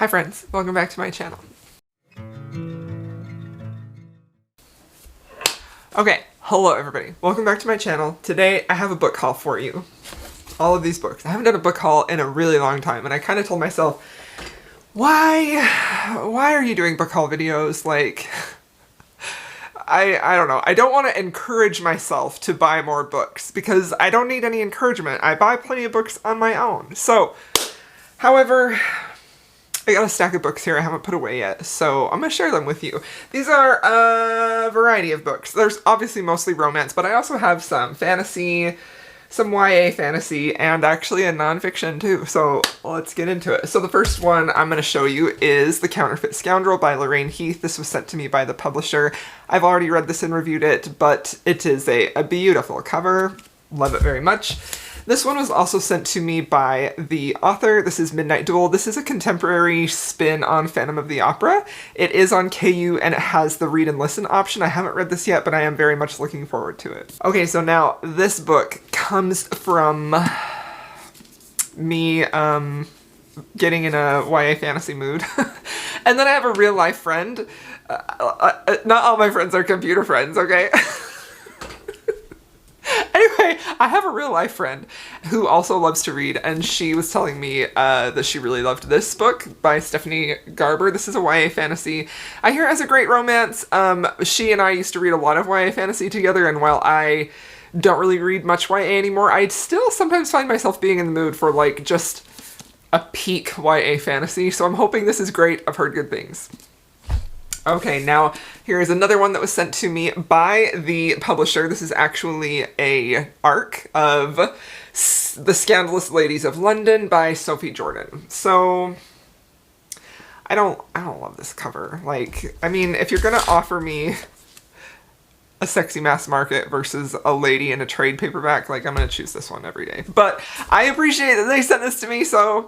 Hi friends, welcome back to my channel. Okay, hello everybody. Welcome back to my channel. Today I have a book haul for you. All of these books. I haven't done a book haul in a really long time, and I kind of told myself, why are you doing book haul videos? Like, I don't know. I don't want to encourage myself to buy more books because I don't need any encouragement. I buy plenty of books on my own. So, however, I got a stack of books here I haven't put away yet, so I'm going to share them with you. These are a variety of books. There's obviously mostly romance, but I also have some fantasy, some YA fantasy, and actually a nonfiction too, so let's get into it. So the first one I'm going to show you is The Counterfeit Scoundrel by Lorraine Heath. This was sent to me by the publisher. I've already read this and reviewed it, but it is a beautiful cover. Love it very much. This one was also sent to me by the author. This is Midnight Duel. This is a contemporary spin on Phantom of the Opera. It is on KU and it has the read and listen option. I haven't read this yet, but I am very much looking forward to it. Okay, so now this book comes from me getting in a YA fantasy mood. And then I have a real life friend. Not all my friends are computer friends, okay? Anyway, I have a real life friend who also loves to read, and she was telling me that she really loved this book by Stephanie Garber. This is a YA fantasy. I hear it has a great romance. She and I used to read a lot of YA fantasy together, and while I don't really read much YA anymore, I still sometimes find myself being in the mood for like just a peak YA fantasy, so I'm hoping this is great. I've heard good things. Okay, now here is another one that was sent to me by the publisher. This is actually a arc of The Scandalous Ladies of London by Sophie Jordan. So I don't love this cover. Like, I mean, if you're gonna offer me a sexy mass market versus a lady in a trade paperback, like, I'm gonna choose this one every day. But I appreciate that they sent this to me, so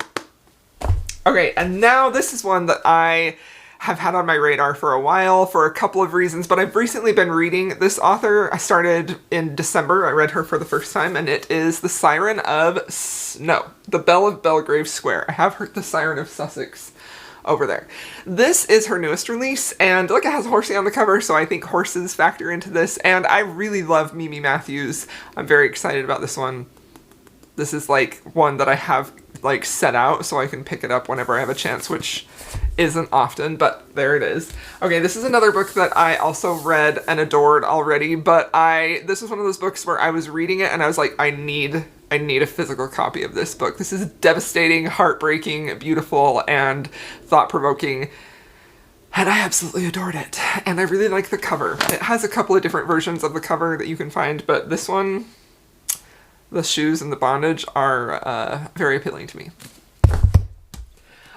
okay, and now this is one that I have had on my radar for a while for a couple of reasons, but I've recently been reading this author. I started in December. I read her for the first time, and it is The Siren of The Belle of Belgrave Square. I have heard The Siren of Sussex over there. This is her newest release, and look, it has a horsey on the cover, so I think horses factor into this, and I really love Mimi Matthews. I'm very excited about this one. This is like one that I have like set out so I can pick it up whenever I have a chance, which isn't often, but there it is. Okay, this is another book that I also read and adored already, but this is one of those books where I was reading it and I was like, I need a physical copy of this book. This is devastating, heartbreaking, beautiful, and thought-provoking, and I absolutely adored it. And I really like the cover. It has a couple of different versions of the cover that you can find, but this one, the shoes and the bondage are very appealing to me.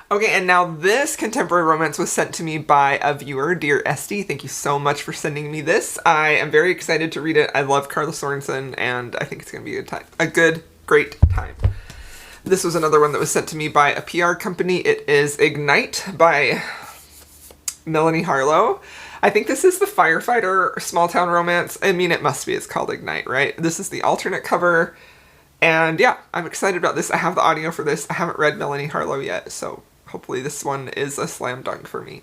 Okay, and now this contemporary romance was sent to me by a viewer, Dear Esty. Thank you so much for sending me this. I am very excited to read it. I love Carla Sorensen, and I think it's going to be a good time. Great time. This was another one that was sent to me by a PR company. It is Ignite by Melanie Harlow. I think this is the firefighter small town romance. I mean, it must be. It's called Ignite, right? This is the alternate cover. And yeah, I'm excited about this. I have the audio for this. I haven't read Melanie Harlow yet, so hopefully this one is a slam dunk for me.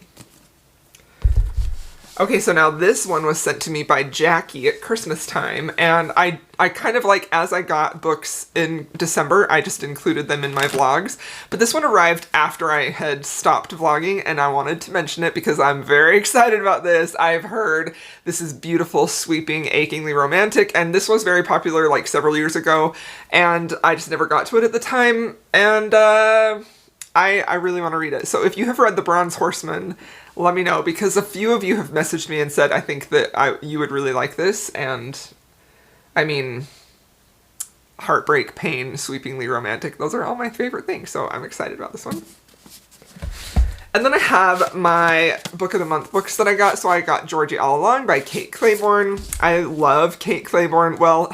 Okay, so now this one was sent to me by Jackie at Christmas time, and I kind of like, as I got books in December, I just included them in my vlogs, but this one arrived after I had stopped vlogging, and I wanted to mention it because I'm very excited about this. I've heard this is beautiful, sweeping, achingly romantic, and this was very popular like several years ago, and I just never got to it at the time, and I really want to read it. So if you have read The Bronze Horseman, let me know, because a few of you have messaged me and said, I think that you would really like this, and I mean, heartbreak, pain, sweepingly romantic, those are all my favorite things, so I'm excited about this one. And then I have my Book of the Month books that I got. So I got Georgie All Along by Kate Claiborne. I love Kate Claiborne. Well,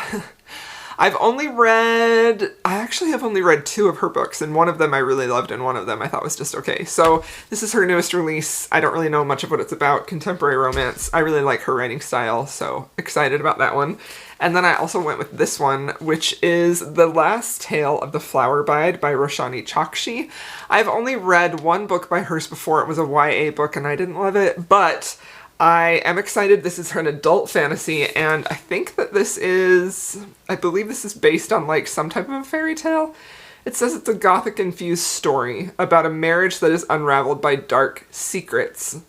I actually have only read 2 of her books, and one of them I really loved and one of them I thought was just okay. So this is her newest release. I don't really know much of what it's about. Contemporary romance. I really like her writing style, so excited about that one. And then I also went with this one, which is The Last Tale of the Flower Bride by Roshani Chokshi. I've only read one book by hers before. It was a YA book and I didn't love it, but I am excited. This is an adult fantasy, and I think that I believe this is based on like some type of a fairy tale. It says it's a gothic-infused story about a marriage that is unraveled by dark secrets.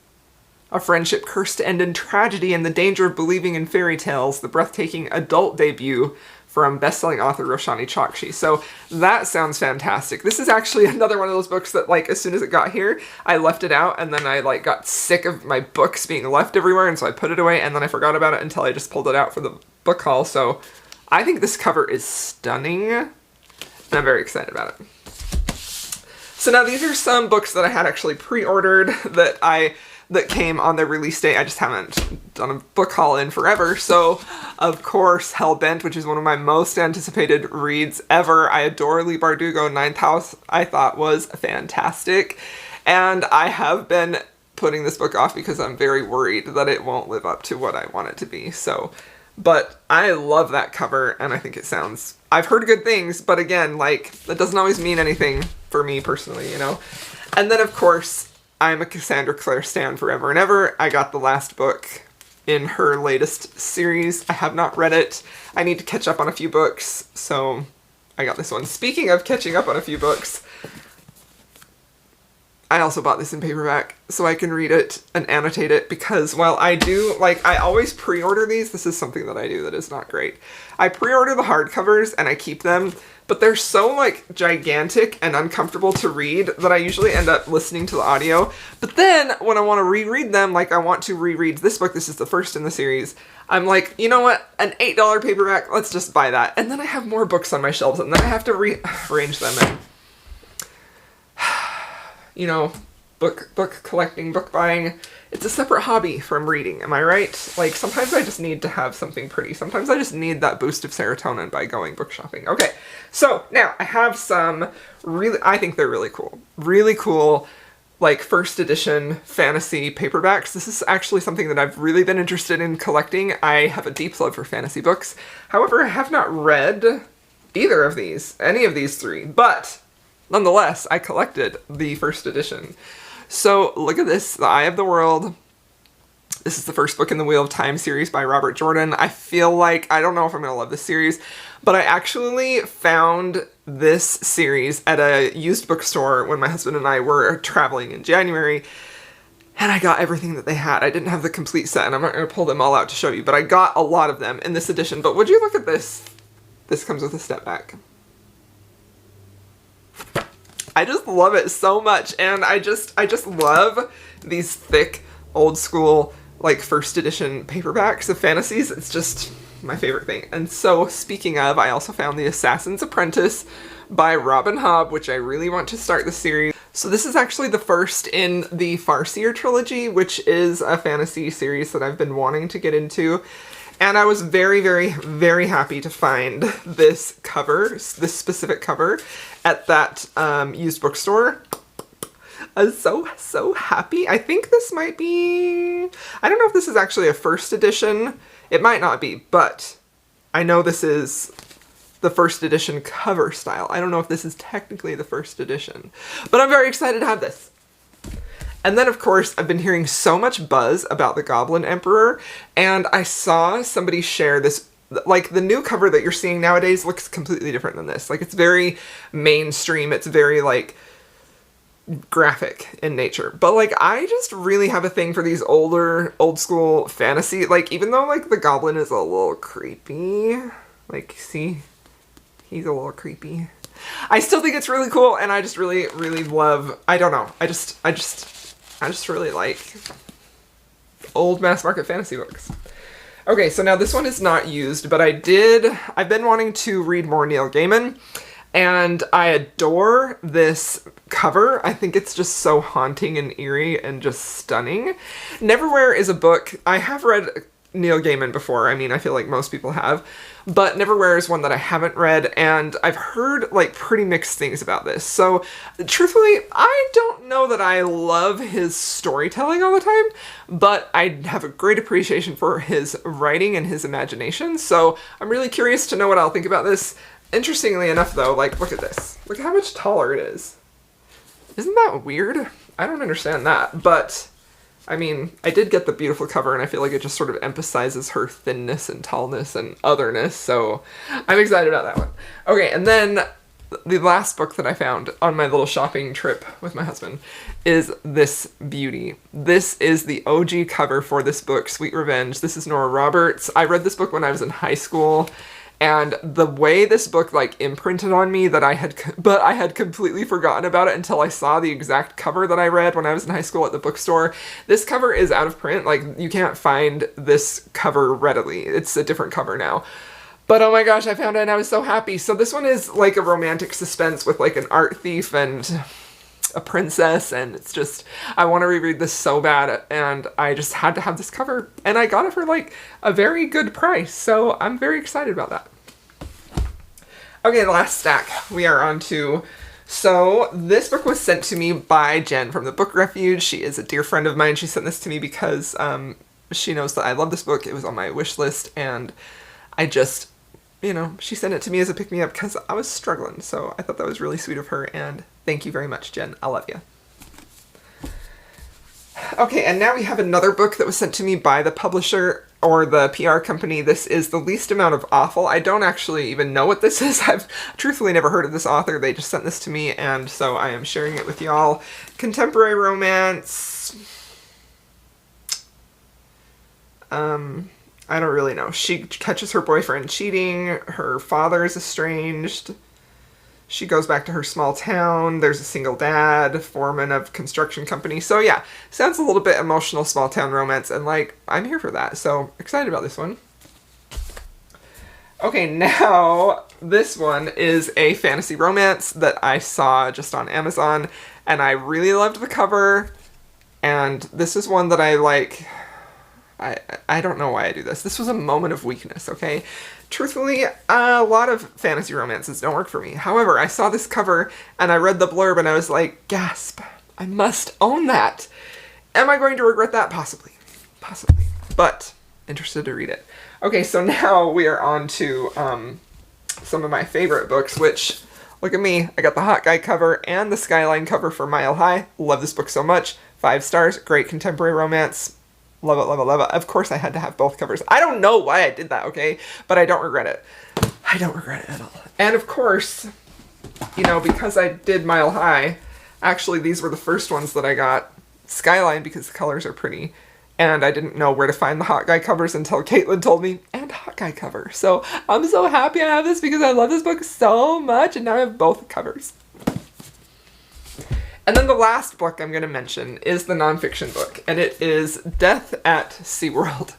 A friendship cursed to end in tragedy and the danger of believing in fairy tales, the breathtaking adult debut from best-selling author Roshani Chokshi. So that sounds fantastic. This is actually another one of those books that, like, as soon as it got here, I left it out, and then I, like, got sick of my books being left everywhere, and so I put it away, and then I forgot about it until I just pulled it out for the book haul. So I think this cover is stunning, and I'm very excited about it. So now these are some books that I had actually pre-ordered that came on their release date. I just haven't done a book haul in forever. So, of course, Hellbent, which is one of my most anticipated reads ever. I adore Leigh Bardugo. Ninth House, I thought, was fantastic. And I have been putting this book off because I'm very worried that it won't live up to what I want it to be. So, but I love that cover, and I think it sounds... I've heard good things, but again, like, that doesn't always mean anything for me personally, you know? And then, of course, I'm a Cassandra Clare stan forever and ever. I got the last book in her latest series. I have not read it. I need to catch up on a few books, so I got this one. Speaking of catching up on a few books, I also bought this in paperback so I can read it and annotate it, because while I do, like, I always pre-order these. This is something that I do that is not great. I pre-order the hardcovers and I keep them, but they're so, like, gigantic and uncomfortable to read that I usually end up listening to the audio. But then when I want to reread them, like I want to reread this book, this is the first in the series, I'm like, you know what, an $8 paperback, let's just buy that. And then I have more books on my shelves, and then I have to rearrange them and... You know, book collecting, book buying, it's a separate hobby from reading, am I right? Like, sometimes I just need to have something pretty. Sometimes I just need that boost of serotonin by going book shopping. Okay, so now I have some I think they're really cool. Really cool, like, first edition fantasy paperbacks. This is actually something that I've really been interested in collecting. I have a deep love for fantasy books. However, I have not read either of these, any of these three, but... Nonetheless, I collected the first edition. So look at this, The Eye of the World. This is the first book in the Wheel of Time series by Robert Jordan. I feel like, I don't know if I'm going to love this series, but I actually found this series at a used bookstore when my husband and I were traveling in January, and I got everything that they had. I didn't have the complete set, and I'm not going to pull them all out to show you, but I got a lot of them in this edition. But would you look at this? This comes with a step back. I just love it so much, and I just love these thick, old school, like, first edition paperbacks of fantasies. It's just my favorite thing. And so, speaking of, I also found The Assassin's Apprentice by Robin Hobb, which I really want to start the series. So this is actually the first in the Farseer trilogy, which is a fantasy series that I've been wanting to get into. And I was very, very, very happy to find this cover, this specific cover, at that used bookstore. I was so happy. I think this might be... I don't know if this is actually a first edition. It might not be, but I know this is the first edition cover style. I don't know if this is technically the first edition, but I'm very excited to have this. And then, of course, I've been hearing so much buzz about the Goblin Emperor, and I saw somebody share this, like, the new cover that you're seeing nowadays looks completely different than this. Like, it's very mainstream, it's very, like, graphic in nature. But, like, I just really have a thing for these old school fantasy, like, even though, like, the Goblin is a little creepy, like, see, he's a little creepy. I still think it's really cool, and I just really, really love, I don't know, I just really like old mass market fantasy books. Okay, so now this one is not used, but I've been wanting to read more Neil Gaiman, and I adore this cover. I think it's just so haunting and eerie and just stunning. Neverwhere is a book, I have read Neil Gaiman before. I mean, I feel like most people have. But Neverwhere is one that I haven't read, and I've heard, like, pretty mixed things about this. So, truthfully, I don't know that I love his storytelling all the time, but I have a great appreciation for his writing and his imagination, so I'm really curious to know what I'll think about this. Interestingly enough, though, like, look at this. Look at how much taller it is. Isn't that weird? I don't understand that, but I mean, I did get the beautiful cover, and I feel like it just sort of emphasizes her thinness and tallness and otherness, so I'm excited about that one. Okay, and then the last book that I found on my little shopping trip with my husband is this beauty. This is the OG cover for this book, Sweet Revenge. This is Nora Roberts. I read this book when I was in high school, and the way this book, like, imprinted on me that I had completely forgotten about it until I saw the exact cover that I read when I was in high school at the bookstore. This cover is out of print. Like, you can't find this cover readily. It's a different cover now. But oh my gosh, I found it and I was so happy. So this one is like a romantic suspense with like an art thief and a princess, and it's just, I want to reread this so bad, and I just had to have this cover, and I got it for like a very good price, so I'm very excited about that. Okay, the last stack we are on to. So this book was sent to me by Jen from the Book Refuge. She is a dear friend of mine. She sent this to me because she knows that I love this book. It was on my wish list, and I just, you know, she sent it to me as a pick-me-up because I was struggling, so I thought that was really sweet of her, and thank you very much, Jen. I love you. Okay, and now we have another book that was sent to me by the publisher or the PR company. This is The Least Amount of Awful. I don't actually even know what this is. I've truthfully never heard of this author. They just sent this to me, and so I am sharing it with y'all. Contemporary romance. I don't really know. She catches her boyfriend cheating. Her father is estranged. She goes back to her small town. There's a single dad, foreman of construction company. So yeah, sounds a little bit emotional small town romance, and like, I'm here for that. So excited about this one. Okay, now this one is a fantasy romance that I saw just on Amazon, and I really loved the cover. And this is one that I like. I don't know why I do this. This was a moment of weakness, okay? Truthfully, a lot of fantasy romances don't work for me. However, I saw this cover and I read the blurb and I was like, gasp, I must own that. Am I going to regret that? Possibly. Possibly. But interested to read it. Okay, so now we are on to some of my favorite books, which, look at me, I got the Hot Guy cover and the Skyline cover for Mile High. Love this book so much. 5 stars, great contemporary romance. Love it, love it, love it. Of course I had to have both covers. I don't know why I did that, okay? But I don't regret it. I don't regret it at all. And of course, you know, because I did Mile High, actually these were the first ones that I got. Skyline, because the colors are pretty. And I didn't know where to find the Hot Guy covers until Caitlin told me, and Hot Guy cover. So I'm so happy I have this because I love this book so much, and now I have both covers. And then the last book I'm going to mention is the nonfiction book, and it is Death at SeaWorld.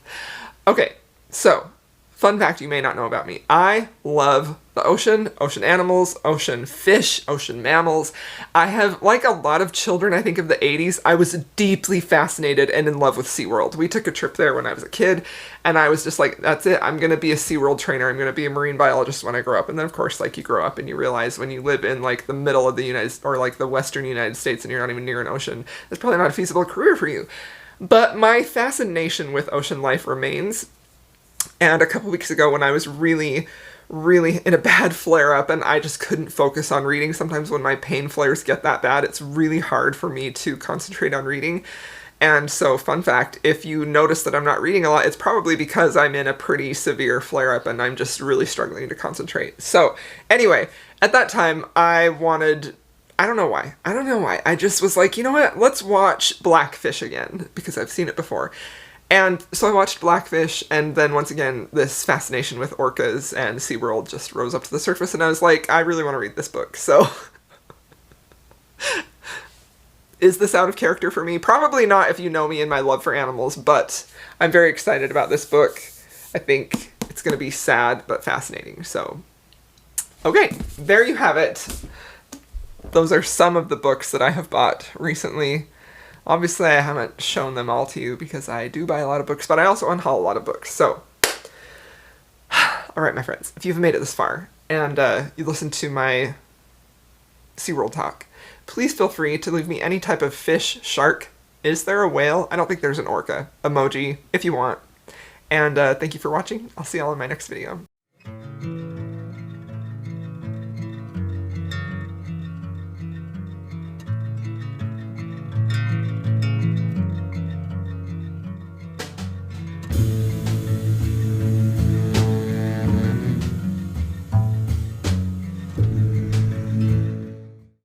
Okay, so, fun fact you may not know about me. I love the ocean, ocean animals, ocean fish, ocean mammals. I have, like a lot of children, I think, of the 80s, I was deeply fascinated and in love with SeaWorld. We took a trip there when I was a kid, and I was just like, that's it, I'm going to be a SeaWorld trainer, I'm going to be a marine biologist when I grow up. And then, of course, like, you grow up and you realize when you live in, like, the middle of the or, like, the western United States and you're not even near an ocean, that's probably not a feasible career for you. But my fascination with ocean life remains. And a couple weeks ago when I was really in a bad flare-up and I just couldn't focus on reading. Sometimes when my pain flares get that bad, it's really hard for me to concentrate on reading. And so, fun fact, if you notice that I'm not reading a lot, it's probably because I'm in a pretty severe flare-up and I'm just really struggling to concentrate. So, anyway, at that time, I don't know why. I just was like, you know what, let's watch Blackfish again, because I've seen it before. And so I watched Blackfish, and then once again, this fascination with orcas and SeaWorld just rose up to the surface, and I was like, I really want to read this book, so... Is this out of character for me? Probably not if you know me and my love for animals, but I'm very excited about this book. I think it's going to be sad, but fascinating, so... Okay, there you have it. Those are some of the books that I have bought recently. Obviously, I haven't shown them all to you because I do buy a lot of books, but I also unhaul a lot of books. So, all right, my friends, if you've made it this far and you listened to my SeaWorld talk, please feel free to leave me any type of fish, shark. Is there a whale? I don't think there's an orca emoji if you want. And thank you for watching. I'll see y'all in my next video.